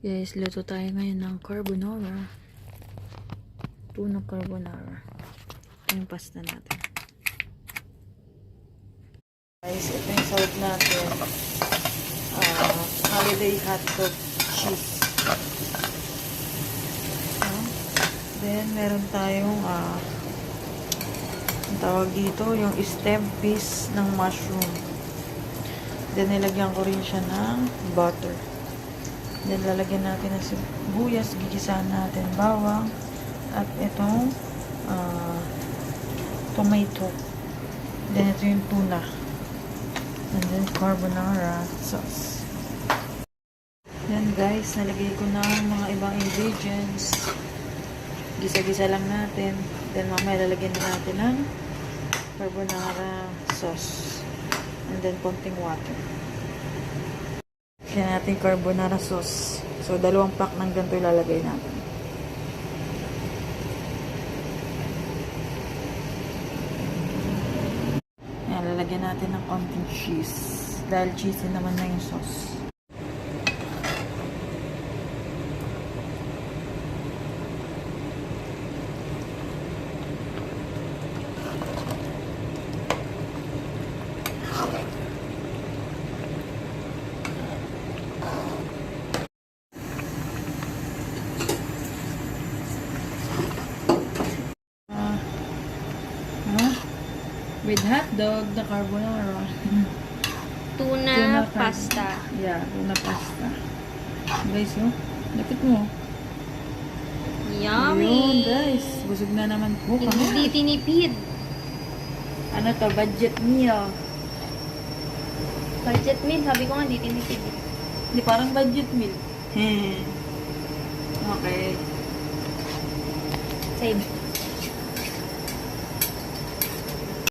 Guys, luto tayo ngayon ng carbonara. Tuna carbonara. Ito yung pasta natin. Guys, ito yung salt natin. Holiday hotdog cheese. Then, meron tayong ang tawag dito, yung stem piece ng mushroom. Then, nilagyan ko rin siya ng butter. Then, lalagyan natin ng sibuyas, gigisahan natin bawang, at itong tomato. Then, ito yung tuna. And then, carbonara sauce. Then, guys, nalagay ko na mga ibang ingredients. Gisa-gisa lang natin. Then, mamaya lalagyan na natin ng carbonara sauce. And then, konting water. Yan natin carbonara sauce. So, 2 pack ng ganito ilalagay natin. Yan, lalagyan natin ng konting cheese. Dahil cheesy naman na yung sauce. With hot dog, the carbonara. Tuna pasta. Yeah, tuna pasta. Guys, oh. Lapit mo. Yun, Yummy! guys. Busog na naman po kami. Hindi tinipid. Ano to? Budget meal. Budget meal. Sabi ko nga, hindi tinipid. Hindi, parang budget meal. Okay. Save.